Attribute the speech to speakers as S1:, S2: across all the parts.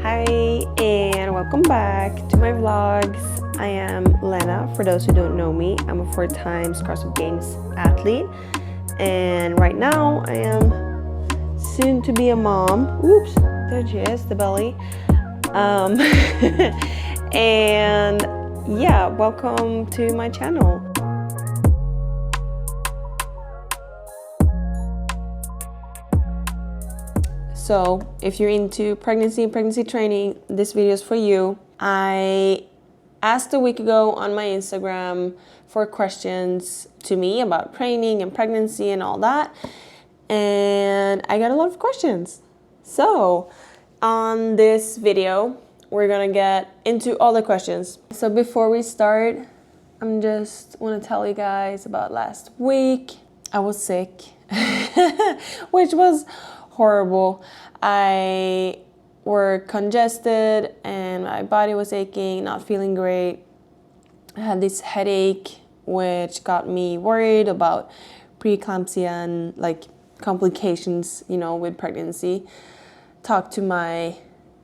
S1: Hi and welcome back to my vlogs. I am Lena. For those who don't know me, I'm a 4-time CrossFit Games athlete, and right now I am soon to be a mom. Oops, there she is, the belly. And yeah, welcome to my channel. So if you're into pregnancy and pregnancy training, this video is for you. I asked a week ago on my Instagram for questions to me about training and pregnancy and all that. And I got a lot of questions. So on this video, we're gonna get into all the questions. So before we start, I'm just wanna tell you guys about last week. I was sick, which was horrible. I were congested and my body was aching, not feeling great. I had this headache, which got me worried about preeclampsia and like complications, with pregnancy. Talked to my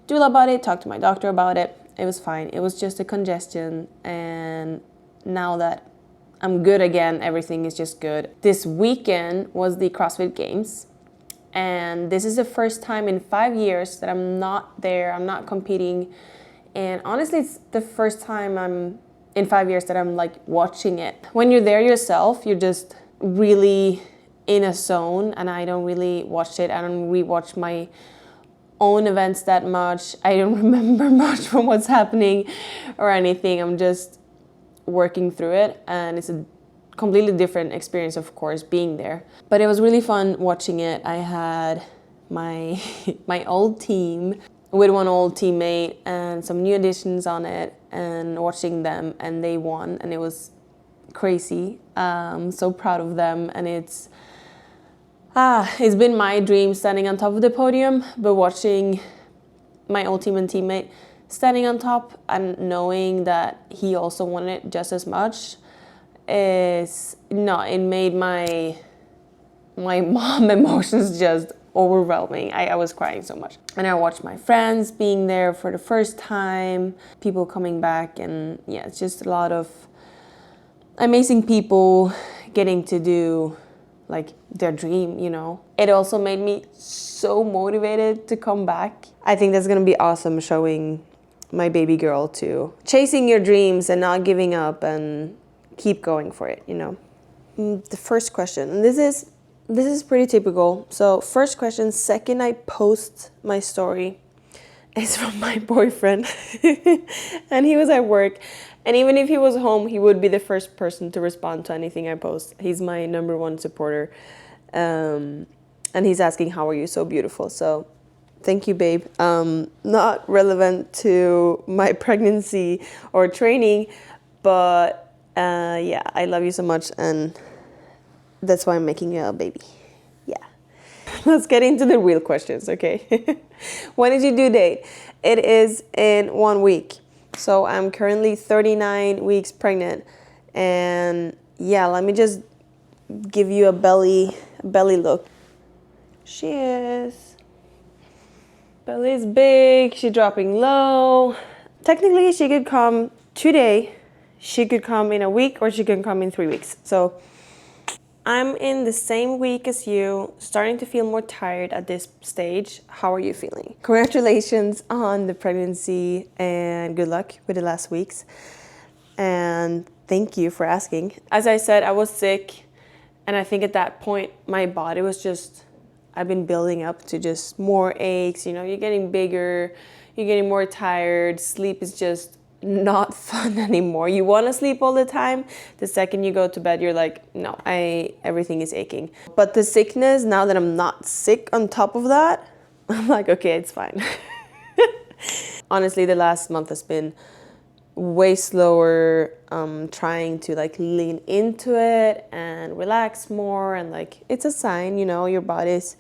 S1: doula about it, talked to my doctor about it. It was fine. It was just a congestion, and now that I'm good again, everything is just good. This weekend was the CrossFit Games. And this is the first time in 5 years that I'm not there, I'm not competing. And honestly, it's the first time in 5 years that I'm like watching it. When you're there yourself, you're just really in a zone, and I don't really watch it. I don't rewatch my own events that much. I don't remember much from what's happening or anything. I'm just working through it, and it's a completely different experience, of course, being there. But it was really fun watching it. I had my my old team with one old teammate and some new additions on it, and watching them, and they won, and it was crazy. So proud of them, and it's been my dream standing on top of the podium, but watching my old team and teammate standing on top and knowing that he also wanted it just as much, it made my mom emotions just overwhelming. I was crying so much. And I watched my friends being there for the first time, people coming back, and yeah, it's just a lot of amazing people getting to do like their dream, It also made me so motivated to come back. I think that's gonna be awesome, showing my baby girl to chasing your dreams and not giving up and keep going for it, The first question, and this is pretty typical. So first question, second I post my story, is from my boyfriend. And he was at work, and even if he was home, he would be the first person to respond to anything I post. He's my #1 supporter, and he's asking, how are you so beautiful? So thank you, babe. Not relevant to my pregnancy or training, but yeah, I love you so much, and that's why I'm making you a baby. Yeah. Let's get into the real questions, okay? When is your due date? It is in 1 week. So I'm currently 39 weeks pregnant. And yeah, let me just give you a belly look. She is. Belly is big, she's dropping low. Technically, she could come today. She could come in a week, or she can come in 3 weeks. So I'm in the same week as you, starting to feel more tired at this stage. How are you feeling? Congratulations on the pregnancy, and good luck with the last weeks. And thank you for asking. As I said, I was sick, and I think at that point, my body was just, I've been building up to just more aches. You're getting bigger, you're getting more tired, sleep is just not fun anymore. You want to sleep all the time. The second you go to bed, you're like, no, everything is aching. But the sickness, now that I'm not sick on top of that, I'm like, okay, it's fine. Honestly, the last month has been way slower. Trying to like lean into it and relax more, and like it's a sign, your body's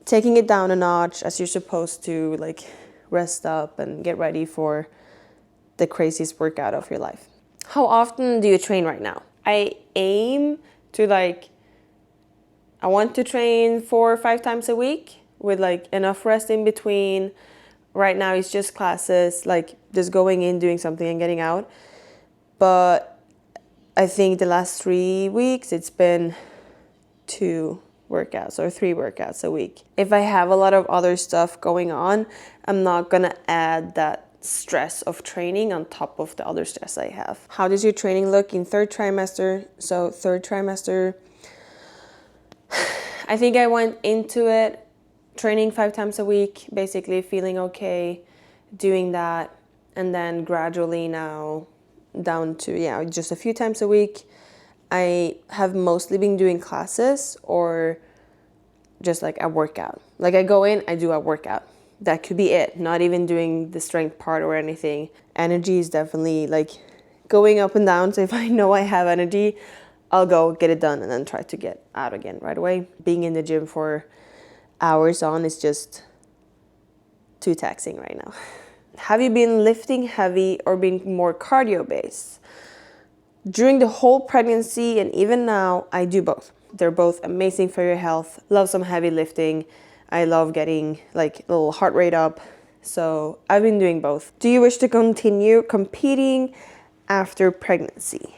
S1: taking it down a notch, as you're supposed to like rest up and get ready for the craziest workout of your life. How often do you train right now? I aim to I want to train 4 or 5 times a week with like enough rest in between. Right now it's just classes, like just going in, doing something and getting out. But I think the last 3 weeks it's been 2 workouts or 3 workouts a week. If I have a lot of other stuff going on, I'm not gonna add that stress of training on top of the other stress I have. How does your training look in third trimester? So third trimester, I think I went into it training 5 times a week, basically feeling okay doing that, and then gradually now down to just a few times a week. I have mostly been doing classes or just like a workout. Like I go in, I do a workout. That could be it, not even doing the strength part or anything. Energy is definitely like going up and down. So if I know I have energy, I'll go get it done and then try to get out again right away. Being in the gym for hours on is just too taxing right now. Have you been lifting heavy or been more cardio based? During the whole pregnancy and even now, I do both. They're both amazing for your health. Love some heavy lifting. I love getting like a little heart rate up. So I've been doing both. Do you wish to continue competing after pregnancy?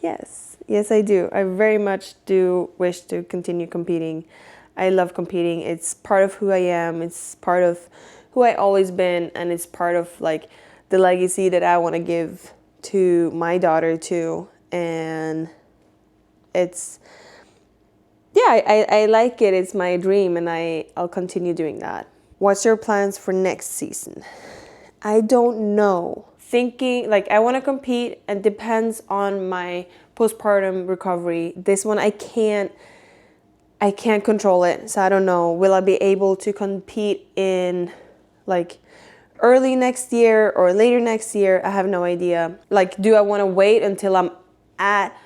S1: Yes, I do. I very much do wish to continue competing. I love competing. It's part of who I am. It's part of who I always been, and it's part of like the legacy that I want to give to my daughter too. And it's I like it. It's my dream, and I'll continue doing that. What's your plans for next season? I don't know. Thinking like I want to compete, and depends on my postpartum recovery. This one I can't control it, so I don't know. Will I be able to compete in like early next year or later next year? I have no idea. Like, do I want to wait until I'm at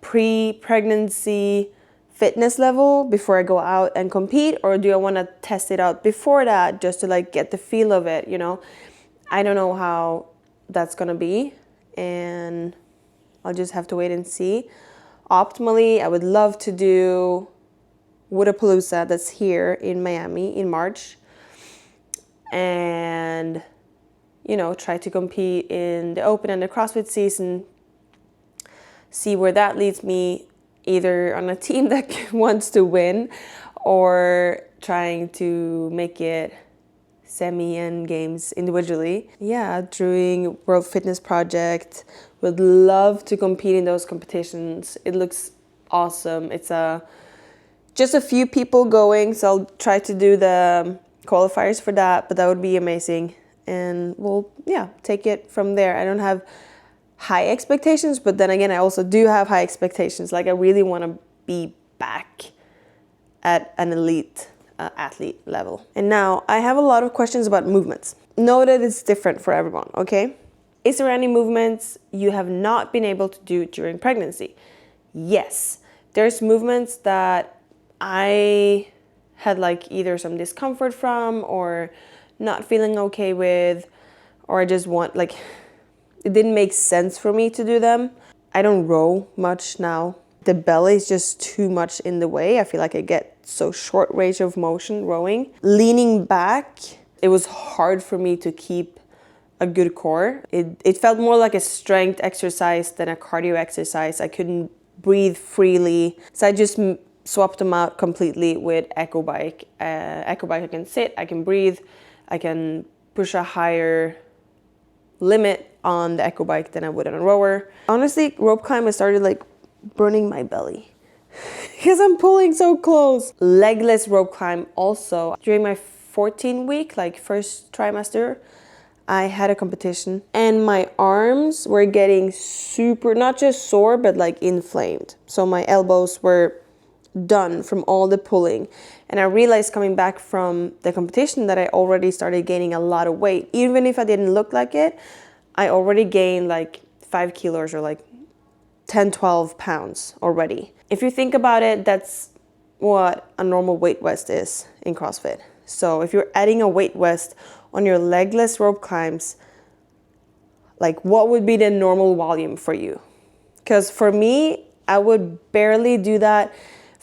S1: pre-pregnancy fitness level before I go out and compete, or do I want to test it out before that just to like get the feel of it, you know? I don't know how that's gonna be, and I'll just have to wait and see. Optimally, I would love to do Woodapalooza that's here in Miami in March, and try to compete in the open and the CrossFit season, see where that leads me, either on a team that wants to win or trying to make it semi and games individually. Doing World Fitness Project, would love to compete in those competitions. It looks awesome. It's just a few people going, so I'll try to do the qualifiers for that, but that would be amazing. And we'll take it from there. I don't have high expectations, but then again, I also do have high expectations. Like I really want to be back at an elite athlete level. And now I have a lot of questions about movements. Know that it's different for everyone, okay? Is there any movements you have not been able to do during pregnancy? Yes, there's movements that I had like either some discomfort from or not feeling okay with, or I just want like, it didn't make sense for me to do them. I don't row much now. The belly is just too much in the way. I feel like I get so short range of motion rowing. Leaning back, it was hard for me to keep a good core. It felt more like a strength exercise than a cardio exercise. I couldn't breathe freely. So I just swapped them out completely with Echo Bike. Echo Bike, I can sit, I can breathe, I can push a higher limit on the Echo Bike than I would on a rower. Honestly, rope climb, I started like burning my belly because I'm pulling so close. Legless rope climb also. During my 14-week, like first trimester, I had a competition and my arms were getting super, not just sore, but like inflamed. So my elbows were done from all the pulling. And I realized coming back from the competition that I already started gaining a lot of weight. Even if I didn't look like it, I already gained like 5 kilos or like 10, 12 pounds already. If you think about it, that's what a normal weight vest is in CrossFit. So if you're adding a weight vest on your legless rope climbs, like what would be the normal volume for you? Because for me, I would barely do that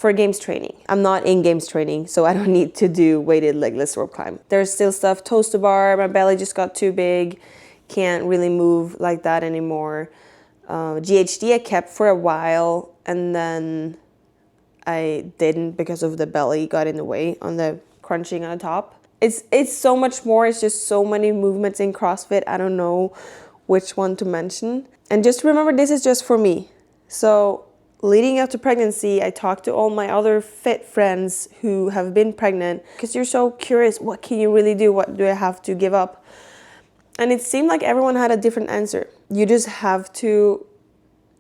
S1: for games training. I'm not in games training, so I don't need to do weighted legless rope climb. There's still stuff, toes to bar, my belly just got too big, can't really move like that anymore. GHD I kept for a while, and then I didn't because of the belly got in the way on the crunching on the top. It's so much more. It's just so many movements in CrossFit. I don't know which one to mention. And just remember, this is just for me. So leading up to pregnancy, I talked to all my other fit friends who have been pregnant, because you're so curious, what can you really do? What do I have to give up? And it seemed like everyone had a different answer. You just have to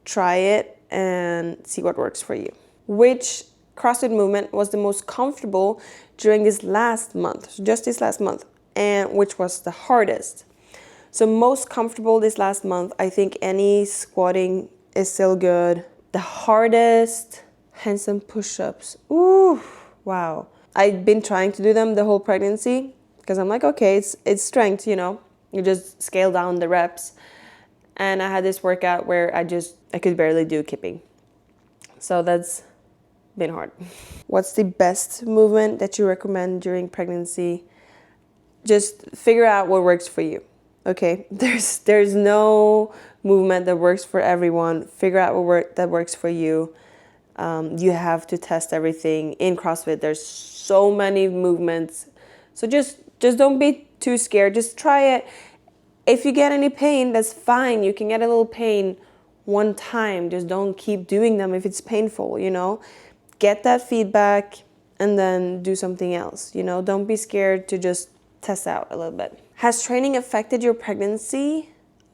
S1: try it and see what works for you. Which CrossFit movement was the most comfortable during this last month, just this last month, and which was the hardest? So most comfortable this last month, I think any squatting is still good. The hardest, handstand push-ups. Ooh, wow. I've been trying to do them the whole pregnancy because I'm like, okay, it's strength, you know. You just scale down the reps. And I had this workout where I could barely do kipping. So that's been hard. What's the best movement that you recommend during pregnancy? Just figure out what works for you. Okay, there's no movement that works for everyone. Figure out that works for you. You have to test everything. In CrossFit, there's so many movements. So just don't be too scared. Just try it. If you get any pain, that's fine. You can get a little pain one time. Just don't keep doing them if it's painful, you know. Get that feedback and then do something else, you know. Don't be scared to just test out a little bit. Has training affected your pregnancy?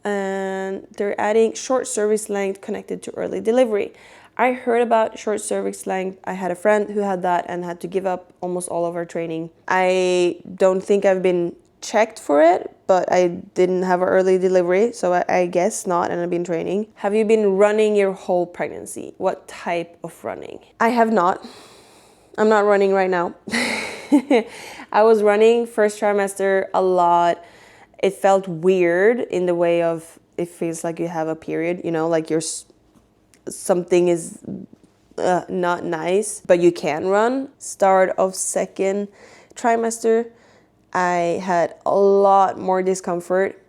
S1: And they're adding short cervix length connected to early delivery. I heard about short cervix length. I had a friend who had that and had to give up almost all of her training. I don't think I've been checked for it, but I didn't have an early delivery, so I guess not, and I've been training. Have you been running your whole pregnancy? What type of running? I have not. I'm not running right now. I was running first trimester a lot. It felt weird in the way of, it feels like you have a period, you know, like something is not nice, but you can run. Start of second trimester, I had a lot more discomfort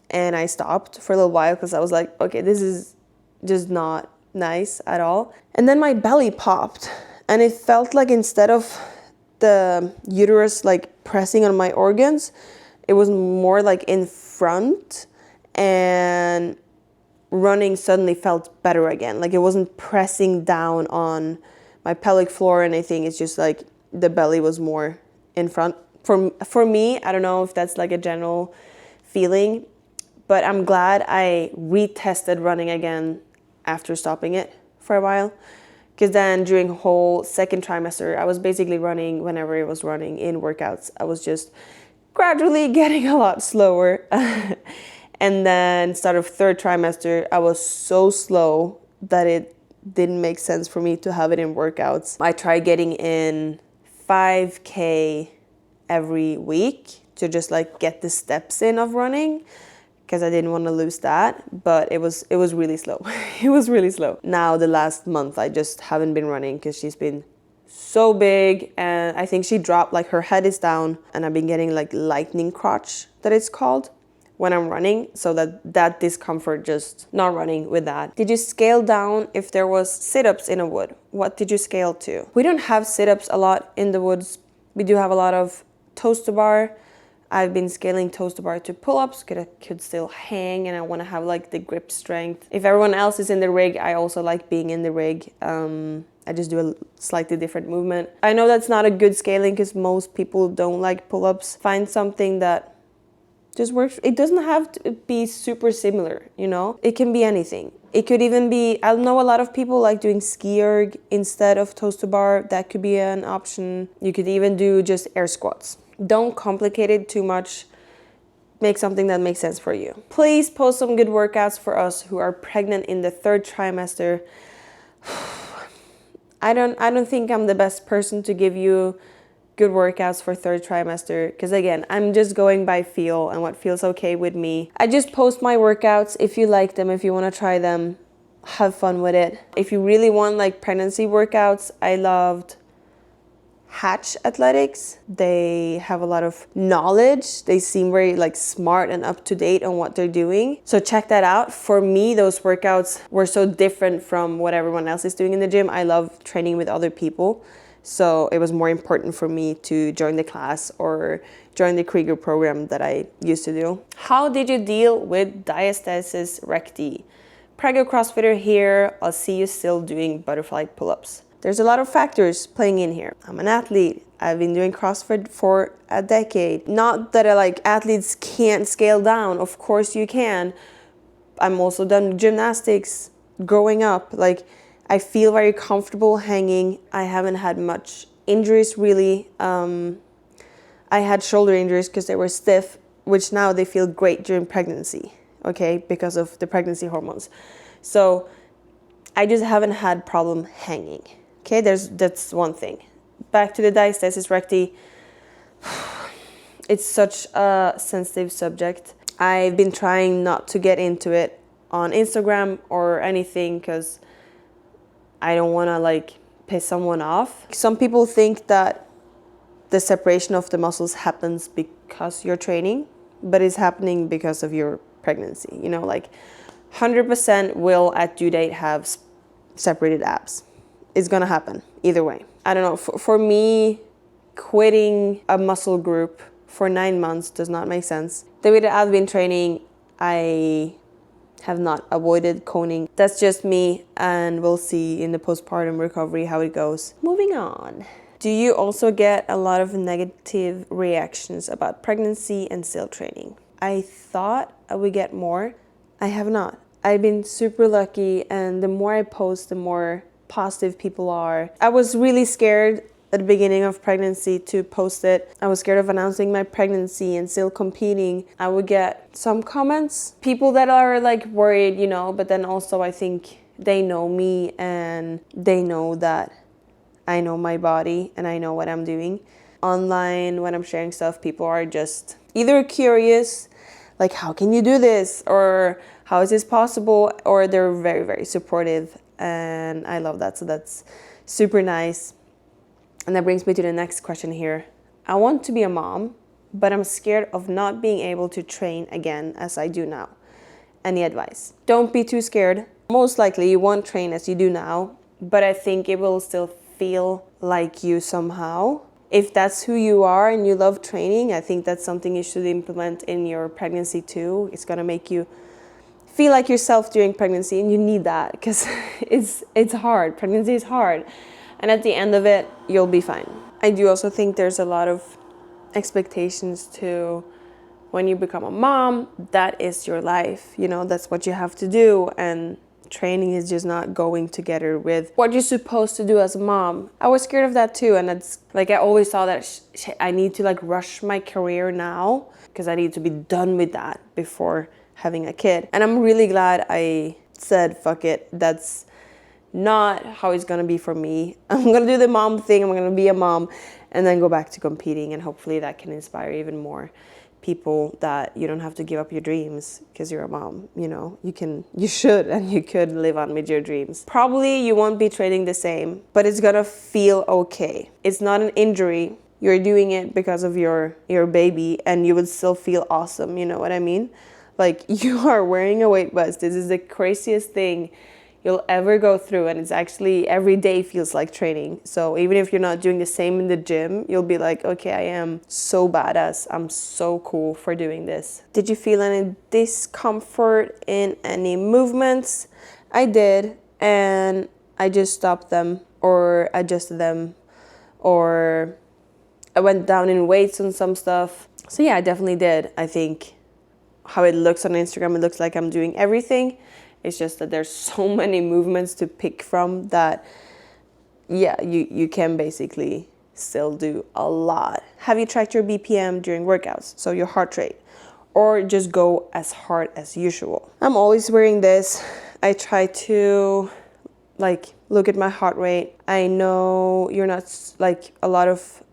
S1: and I stopped for a little while because I was like, okay, this is just not nice at all. And then my belly popped and it felt like instead of the uterus like pressing on my organs, it was more like in front, and running suddenly felt better again. Like it wasn't pressing down on my pelvic floor or anything. It's just like the belly was more in front. For me, I don't know if that's like a general feeling, but I'm glad I retested running again after stopping it for a while. Because then during whole second trimester, I was basically running whenever I was running in workouts. I was just gradually getting a lot slower. And then start of third trimester, I was so slow that it didn't make sense for me to have it in workouts. I tried getting in 5K every week to just like get the steps in of running, because I didn't want to lose that, but it was really slow. It was really slow. Now the last month I just haven't been running because she's been so big, and I think she dropped, like her head is down, and I've been getting like lightning crotch, that it's called, when I'm running, so that discomfort just not running with that. Did you scale down if there was sit-ups in a wood? What did you scale to? We don't have sit-ups a lot in the woods. We do have a lot of toes to bar. I've been scaling toes to bar to pull-ups because I could still hang and I want to have like the grip strength. If everyone else is in the rig, I also like being in the rig. I just do a slightly different movement. I know that's not a good scaling because most people don't like pull-ups. Find something that just works. It doesn't have to be super similar, you know? It can be anything. It could even be, I know a lot of people like doing ski erg instead of toes to bar. That could be an option. You could even do just air squats. Don't complicate it too much. Make something that makes sense for you. Please post some good workouts for us who are pregnant in the third trimester. I don't think I'm the best person to give you good workouts for third trimester, because again, I'm just going by feel and what feels okay with me. I just post my workouts. If you like them, if you want to try them, have fun with it. If you really want like pregnancy workouts, I loved Hatch Athletics. They have a lot of knowledge. They seem very like smart and up to date on what they're doing. So check that out. For me, those workouts were so different from what everyone else is doing in the gym. I love training with other people. So it was more important for me to join the class or join the Krieger program that I used to do. How did you deal with diastasis recti? Prego CrossFitter here. I'll see you still doing butterfly pull-ups. There's a lot of factors playing in here. I'm an athlete. I've been doing CrossFit for a decade. Not that athletes can't scale down. Of course you can. I'm also done gymnastics growing up. I feel very comfortable hanging. I haven't had much injuries really. I had shoulder injuries because they were stiff, which now they feel great during pregnancy, okay, because of the pregnancy hormones. So I just haven't had problem hanging. Okay, that's one thing. Back to the diastasis recti. It's such a sensitive subject. I've been trying not to get into it on Instagram or anything because I don't want to piss someone off. Some people think that the separation of the muscles happens because you're training, but it's happening because of your pregnancy. 100% will at due date have separated abs. It's gonna happen either way. I don't know, for me, quitting a muscle group for 9 months does not make sense. The way that I've been training, I have not avoided coning. That's just me, and we'll see in the postpartum recovery how it goes. Moving on. Do you also get a lot of negative reactions about pregnancy and still training? I thought I would get more. I have not. I've been super lucky, and the more I post, the more positive people are. I was really scared at the beginning of pregnancy to post it. I was scared of announcing my pregnancy and still competing. I would get some comments, people that are worried, but then also I think they know me and they know that I know my body and I know what I'm doing. Online, when I'm sharing stuff, people are just either curious, how can you do this? Or how is this possible? Or they're very, very supportive. And I love that. So that's super nice. And that brings me to the next question here. I want to be a mom, but I'm scared of not being able to train again as I do now. Any advice? Don't be too scared. Most likely you won't train as you do now, but I think it will still feel like you somehow. If that's who you are and you love training, I think that's something you should implement in your pregnancy too. It's gonna make you feel like yourself during pregnancy, and you need that because it's hard. Pregnancy is hard, and at the end of it, you'll be fine. I do also think there's a lot of expectations to when you become a mom. That is your life, that's what you have to do, and training is just not going together with what you're supposed to do as a mom. I was scared of that too, and it's I always thought that I need to rush my career now because I need to be done with that before having a kid. And I'm really glad I said fuck it. That's not how it's gonna be for me. I'm gonna do the mom thing. I'm gonna be a mom and then go back to competing, and hopefully that can inspire even more people that you don't have to give up your dreams because you're a mom. You should and you could live on with your dreams. Probably you won't be training the same, but it's gonna feel okay. It's not an injury. You're doing it because of your baby, and you would still feel awesome. You know what I mean? You are wearing a weight vest. This is the craziest thing you'll ever go through, and it's actually every day feels like training. So even if you're not doing the same in the gym, you'll be like, okay, I am so badass. I'm so cool for doing this. Did you feel any discomfort in any movements? I did, and I just stopped them or adjusted them, or I went down in weights on some stuff. So yeah, I definitely did. I think how it looks on Instagram, it looks like I'm doing everything. It's just that there's so many movements to pick from that, yeah, you can basically still do a lot. Have you tracked your BPM during workouts? So your heart rate, or just go as hard as usual? I'm always wearing this. I try to look at my heart rate. I know you're not a lot of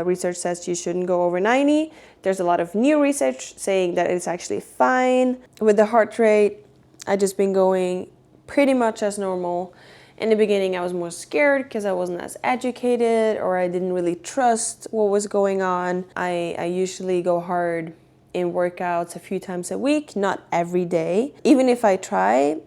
S1: research says you shouldn't go over 90. There's a lot of new research saying that it's actually fine. With the heart rate, I just been going pretty much as normal. In the beginning, I was more scared because I wasn't as educated, or I didn't really trust what was going on. I usually go hard in workouts a few times a week, not every day. Even if I try,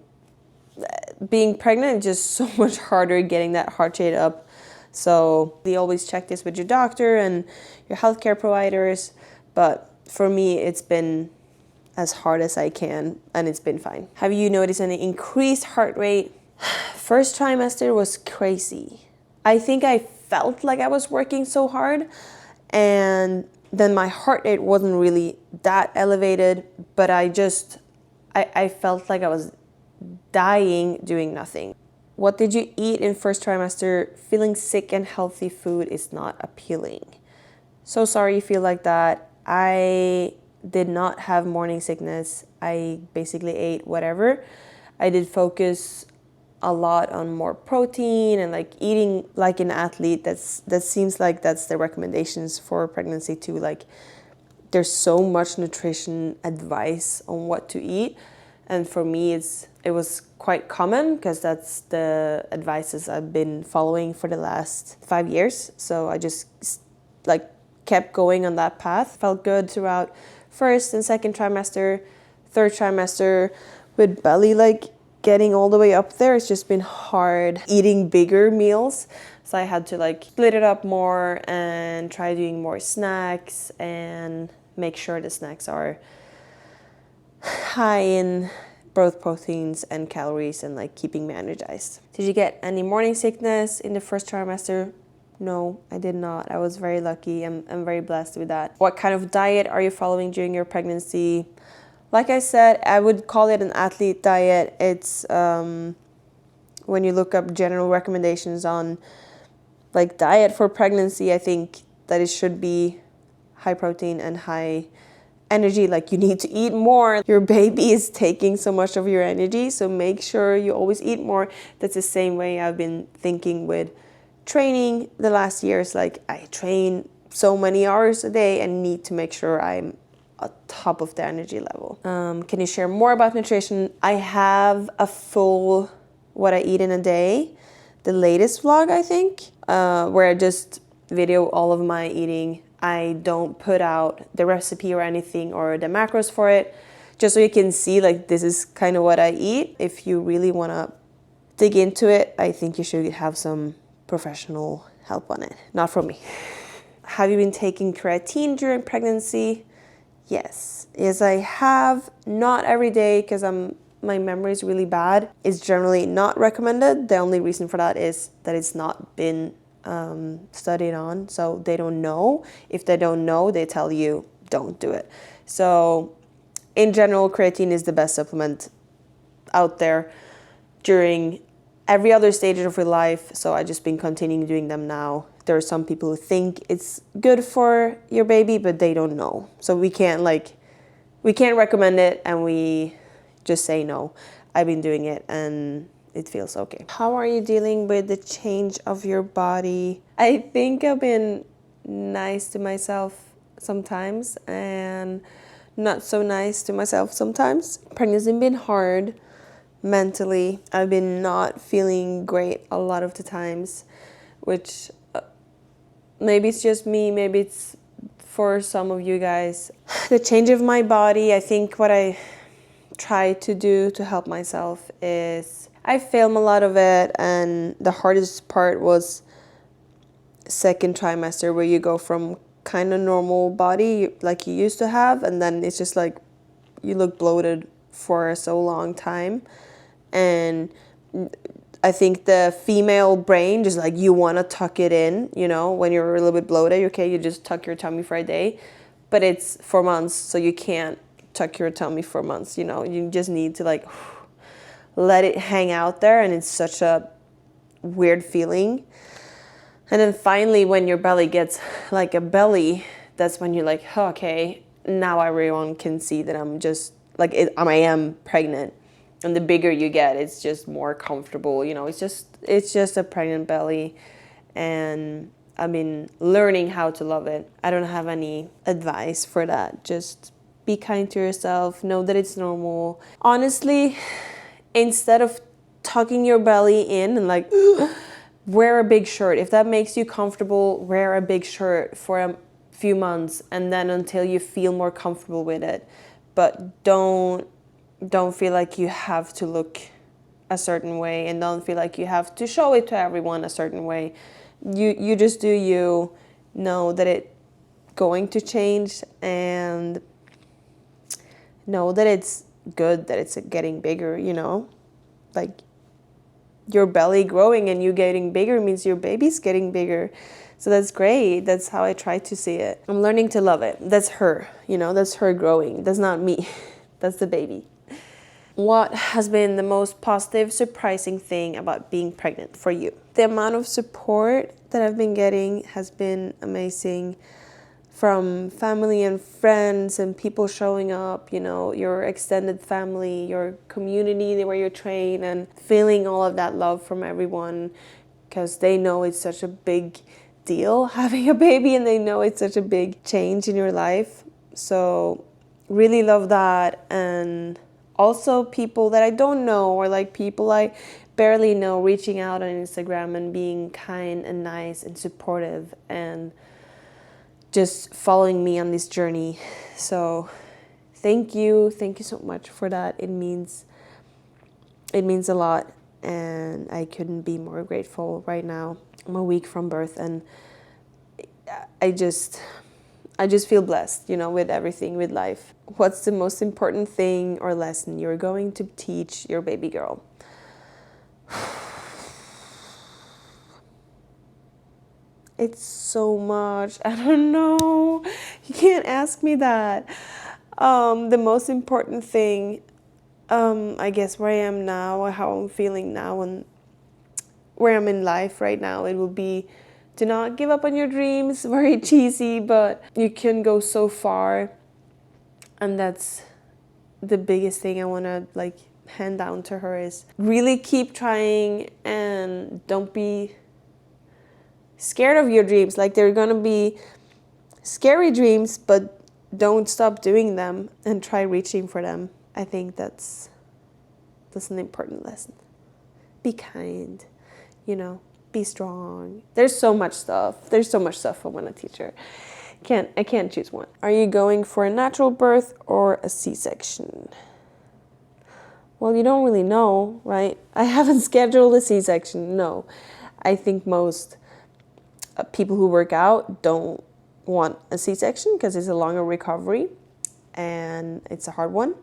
S1: being pregnant is just so much harder getting that heart rate up. So they always check this with your doctor and your healthcare providers. But for me, it's been as hard as I can, and it's been fine. Have you noticed any increased heart rate? First trimester was crazy. I think I felt like I was working so hard, and then my heart rate wasn't really that elevated, but I felt like I was dying doing nothing. What did you eat in first trimester? Feeling sick and healthy food is not appealing. So sorry you feel like that. I did not have morning sickness. I basically ate whatever. I did focus a lot on more protein and like eating like an athlete. That seems like that's the recommendations for pregnancy too. Like there's so much nutrition advice on what to eat, and for me it was quite common because that's the advices I've been following for the last 5 years. So I just like kept going on that path. Felt good throughout first and second trimester. Third trimester with belly like getting all the way up there, it's just been hard eating bigger meals. So I had to like split it up more and try doing more snacks and make sure the snacks are high in both proteins and calories and like keeping me energized. Did you get any morning sickness in the first trimester? No, I did not. I was very lucky. I'm very blessed with that. What kind of diet are you following during your pregnancy? Like I said, I would call it an athlete diet. It's when you look up general recommendations on like diet for pregnancy, I think that it should be high protein and high energy. Like you need to eat more. Your baby is taking so much of your energy, so make sure you always eat more. That's the same way I've been thinking with training the last years. Like I train so many hours a day and need to make sure I'm at top of the energy level. Can you share more about nutrition? I have a full what I eat in a day, the latest vlog I think, where I just video all of my eating. I don't put out the recipe or anything or the macros for it, just so you can see like this is kind of what I eat. If you really want to dig into it, I think you should have some professional help on it, not from me. Have you been taking creatine during pregnancy? Yes, I have. Not every day because my memory is really bad. It's generally not recommended. The only reason for that is that it's not been studied on, so they don't know. If they don't know, they tell you don't do it. So in general, creatine is the best supplement out there during every other stage of your life, so I just been continuing doing them now. There are some people who think it's good for your baby, but they don't know. So we can't recommend it, and we just say no. I've been doing it and it feels okay. How are you dealing with the change of your body? I think I've been nice to myself sometimes and not so nice to myself sometimes. Pregnancy has been hard mentally. I've been not feeling great a lot of the times, which maybe it's just me, maybe it's for some of you guys. The change of my body, I think what I try to do to help myself is I film a lot of it, and the hardest part was second trimester, where you go from kind of normal body like you used to have, and then it's just like you look bloated for so long time. And I think the female brain just like you want to tuck it in, you know, when you're a little bit bloated, okay, you just tuck your tummy for a day, but it's 4 months, so you can't tuck your tummy for months, you know, you just need to like let it hang out there, and it's such a weird feeling. And then finally when your belly gets like a belly, that's when you're like, oh, okay, now everyone can see that I'm just like I am pregnant. And the bigger you get, it's just more comfortable, you know, it's just a pregnant belly, and I've been learning how to love it. I don't have any advice for that. Just be kind to yourself, know that it's normal. Honestly, instead of tucking your belly in and like wear a big shirt. If that makes you comfortable, wear a big shirt for a few months and then until you feel more comfortable with it. But don't feel like you have to look a certain way, and don't feel like you have to show it to everyone a certain way. You just do you. Know that it's going to change, and know that it's good that it's getting bigger, you know? Like, your belly growing and you getting bigger means your baby's getting bigger. So that's great. That's how I try to see it. I'm learning to love it. That's her, you know, that's her growing. That's not me. That's the baby. What has been the most positive, surprising thing about being pregnant for you? The amount of support that I've been getting has been amazing, from family and friends and people showing up, you know, your extended family, your community where you train, and feeling all of that love from everyone, because they know it's such a big deal having a baby, and they know it's such a big change in your life. So really love that. And also people that I don't know, or like people I barely know, reaching out on Instagram and being kind and nice and supportive and just following me on this journey. So thank you so much for that. It means a lot, and I couldn't be more grateful right now. I'm a week from birth, and I just feel blessed, you know, with everything, with life. What's the most important thing or lesson you're going to teach your baby girl? It's so much. I don't know. You can't ask me that. The most important thing, I guess where I am now, or how I'm feeling now, and where I'm in life right now, it will be to not give up on your dreams. Very cheesy, but you can go so far. And that's the biggest thing I want to like hand down to her, is really keep trying and don't be scared of your dreams. Like, they're gonna be scary dreams, but don't stop doing them and try reaching for them. I think that's an important lesson. Be kind, you know, be strong. There's so much stuff I want to teach her. I can't choose one. Are you going for a natural birth or a C-section? Well, you don't really know, right? I haven't scheduled a C-section, no. I think most people who work out don't want a C-section because it's a longer recovery and it's a hard one.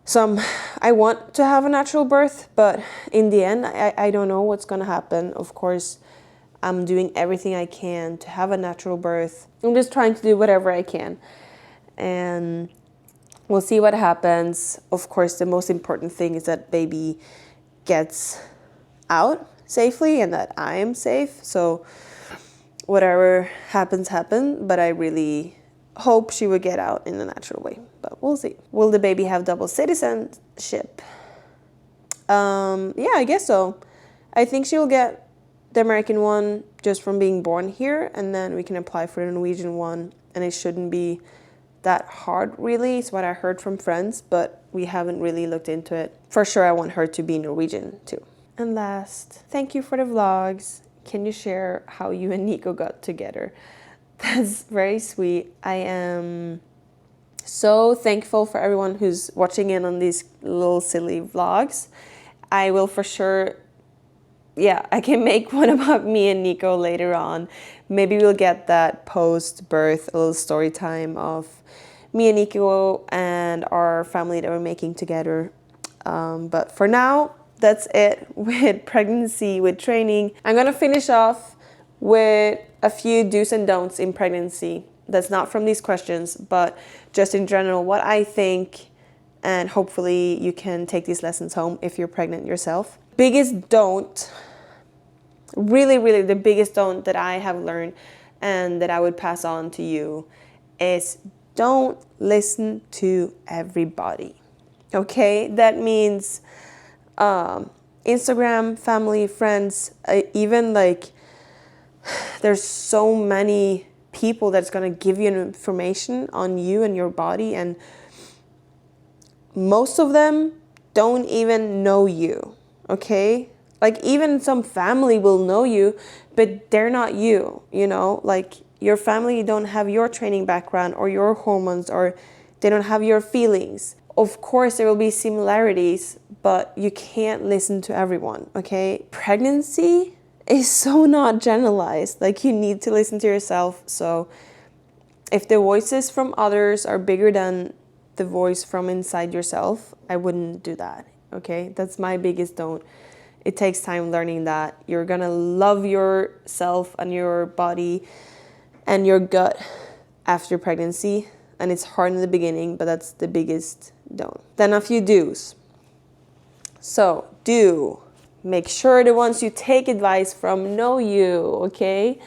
S1: So I want to have a natural birth, but in the end, I don't know what's going to happen. Of course, I'm doing everything I can to have a natural birth. I'm just trying to do whatever I can. And we'll see what happens. Of course, the most important thing is that baby gets out safely and that I am safe. So whatever happens, but I really hope she would get out in a natural way, but we'll see. Will the baby have double citizenship? Yeah, I guess so. I think she will get the American one just from being born here, and then we can apply for the Norwegian one, and it shouldn't be that hard, really. It's what I heard from friends, but we haven't really looked into it. For sure, I want her to be Norwegian too. And last, thank you for the vlogs. Can you share how you and Nico got together? That's very sweet. I am so thankful for everyone who's watching in on these little silly vlogs. I will for sure, I can make one about me and Nico later on. Maybe we'll get that post-birth, a little story time of me and Nico and our family that we're making together. But for now, that's it with pregnancy, with training. I'm gonna finish off with a few do's and don'ts in pregnancy. That's not from these questions, but just in general, what I think, and hopefully you can take these lessons home if you're pregnant yourself. Biggest don't, really the biggest don't that I have learned and that I would pass on to you is don't listen to everybody, okay? That means Instagram, family, friends, even like there's so many people that's going to give you information on you and your body, and most of them don't even know you. okay? Like even some family will know you, but they're not you, you know? Like your family don't have your training background or your hormones, or they don't have your feelings. Of course, there will be similarities, but you can't listen to everyone, okay? Pregnancy is so not generalized. Like you need to listen to yourself. So if the voices from others are bigger than the voice from inside yourself, I wouldn't do that, okay? That's my biggest don't. It takes time learning that. You're gonna love yourself and your body and your gut after pregnancy. And it's hard in the beginning, but that's the biggest don't. Then a few do's. So, do. Make sure the ones you take advice from know you, okay?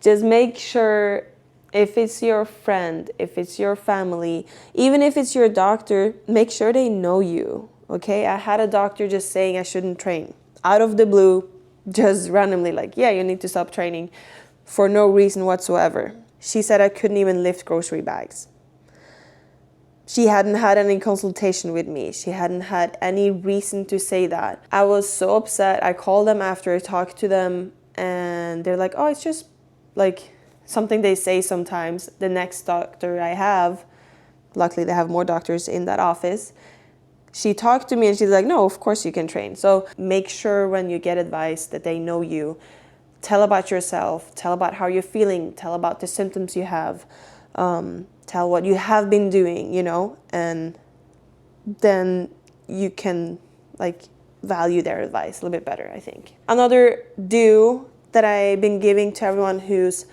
S1: Just make sure, if it's your friend, if it's your family, even if it's your doctor, make sure they know you, okay? I had a doctor just saying I shouldn't train. Out of the blue, just randomly like, yeah, you need to stop training for no reason whatsoever. She said I couldn't even lift grocery bags. She hadn't had any consultation with me. She hadn't had any reason to say that. I was so upset. I called them after I talked to them, and they're like, oh, it's just like something they say sometimes. The next doctor I have, luckily they have more doctors in that office, she talked to me and she's like, no, of course you can train. So make sure when you get advice that they know you. Tell about yourself. Tell about how you're feeling. Tell about the symptoms you have. Tell what you have been doing, you know, and then you can like value their advice a little bit better, I think. Another do that I've been giving to everyone who's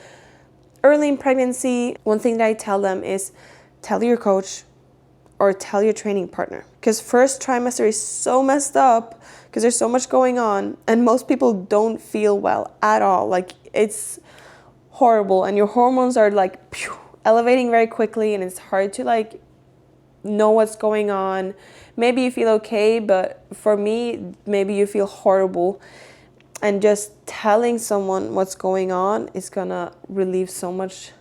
S1: early in pregnancy, one thing that I tell them is tell your coach or tell your training partner, because first trimester is so messed up because there's so much going on and most people don't feel well at all. Like it's horrible and your hormones are like elevating very quickly and it's hard to like know what's going on. Maybe you feel okay, but for me, maybe you feel horrible. And just telling someone what's going on is gonna relieve so much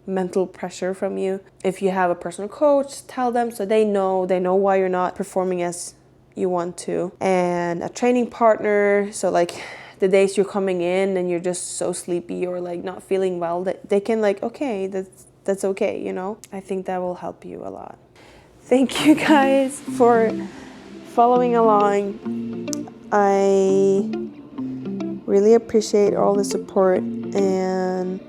S1: mental pressure from you. If you have a personal coach, tell them so they know why you're not performing as you want to. And a training partner, so like the days you're coming in and you're just so sleepy or like not feeling well, that they can like, okay, that's okay, you know? I think that will help you a lot. Thank you guys for following along. I really appreciate all the support, and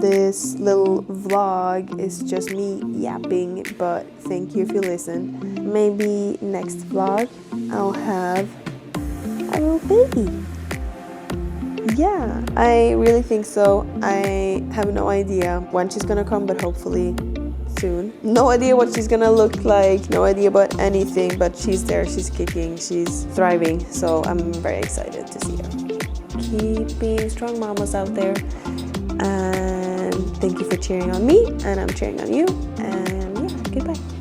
S1: this little vlog is just me yapping, but thank you if you listen. Maybe next vlog I'll have a little baby. Yeah, I really think so. I have no idea when she's gonna come, but hopefully soon. No idea what she's gonna look like, no idea about anything, but she's there, she's kicking, she's thriving, so I'm very excited to see her. Keep being strong mamas out there, and thank you for cheering on me, and I'm cheering on you, and yeah, goodbye.